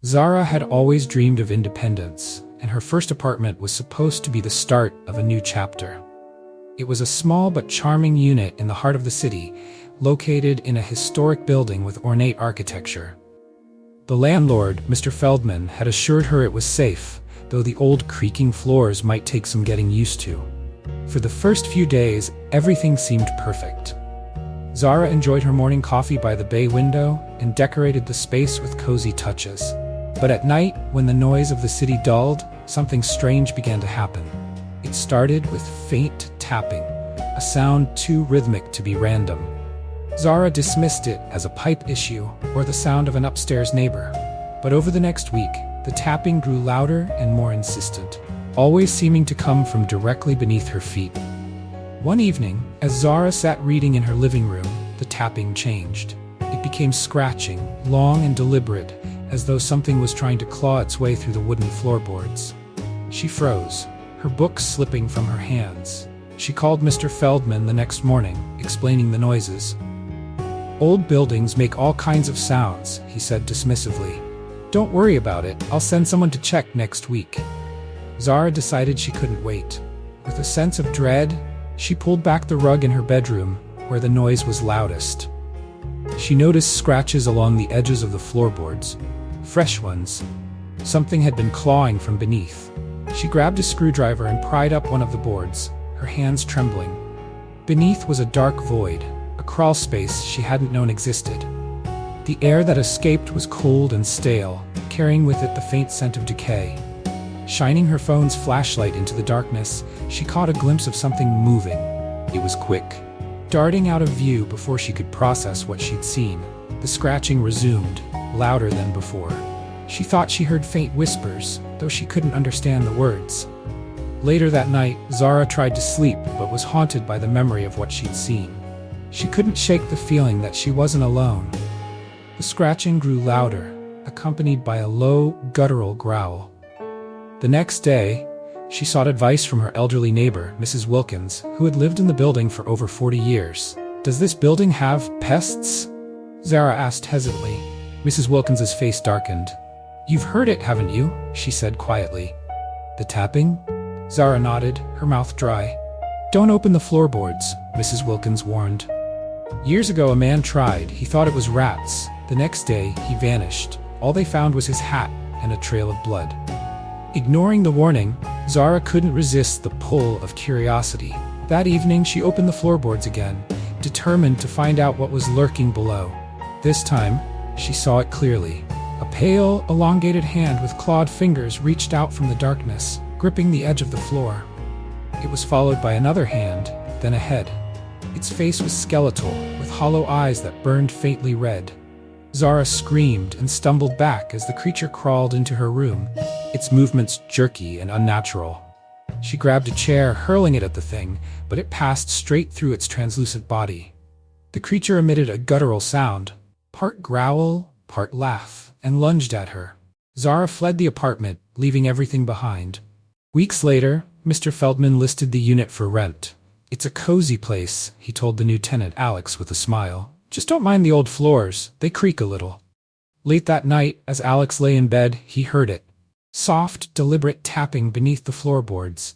Zara had always dreamed of independence, and her first apartment was supposed to be the start of a new chapter. It was a small but charming unit in the heart of the city, located in a historic building with ornate architecture. The landlord, Mr. Feldman, had assured her it was safe, though the old creaking floors might take some getting used to. For the first few days, everything seemed perfect. Zara enjoyed her morning coffee by the bay window and decorated the space with cozy touches. But at night, when the noise of the city dulled, something strange began to happen. It started with faint tapping, a sound too rhythmic to be random. Zara dismissed it as a pipe issue or the sound of an upstairs neighbor. But over the next week, the tapping grew louder and more insistent, always seeming to come from directly beneath her feet. One evening, as Zara sat reading in her living room, the tapping changed. It became scratching, long and deliberate, as though something was trying to claw its way through the wooden floorboards. She froze, her book slipping from her hands. She called Mr. Feldman the next morning, explaining the noises. "Old buildings make all kinds of sounds," he said dismissively. "Don't worry about it, I'll send someone to check next week." Zara decided she couldn't wait. With a sense of dread, she pulled back the rug in her bedroom, where the noise was loudest. She noticed scratches along the edges of the floorboards, fresh ones. Something had been clawing from beneath. She grabbed a screwdriver and pried up one of the boards, her hands trembling. Beneath was a dark void, a crawl space she hadn't known existed. The air that escaped was cold and stale, carrying with it the faint scent of decay. Shining her phone's flashlight into the darkness, she caught a glimpse of something moving. It was quick, darting out of view before she could process what she'd seen. The scratching resumed, louder than before. She thought she heard faint whispers, though she couldn't understand the words. Later that night, Zara tried to sleep but was haunted by the memory of what she'd seen. She couldn't shake the feeling that she wasn't alone. The scratching grew louder, accompanied by a low, guttural growl. The next day, she sought advice from her elderly neighbor, Mrs. Wilkins, who had lived in the building for over 40 years. "Does this building have pests?" Zara asked hesitantly. Mrs. Wilkins's face darkened. "You've heard it, haven't you?" she said quietly. "The tapping?" Zara nodded, her mouth dry. "Don't open the floorboards," Mrs. Wilkins warned. "Years ago a man tried. He thought it was rats. The next day, he vanished. All they found was his hat and a trail of blood." Ignoring the warning, Zara couldn't resist the pull of curiosity. That evening, she opened the floorboards again, determined to find out what was lurking below. This time, she saw it clearly. A pale, elongated hand with clawed fingers reached out from the darkness, gripping the edge of the floor. It was followed by another hand, then a head. Its face was skeletal, with hollow eyes that burned faintly red. Zara screamed and stumbled back as the creature crawled into her room, its movements jerky and unnatural. She grabbed a chair, hurling it at the thing, but it passed straight through its translucent body. The creature emitted a guttural sound, part growl, part laugh, and lunged at her. Zara fled the apartment, leaving everything behind. Weeks later, Mr. Feldman listed the unit for rent. "It's a cozy place," he told the new tenant, Alex, with a smile. "Just don't mind the old floors, they creak a little." Late that night, as Alex lay in bed, he heard it. Soft, deliberate tapping beneath the floorboards.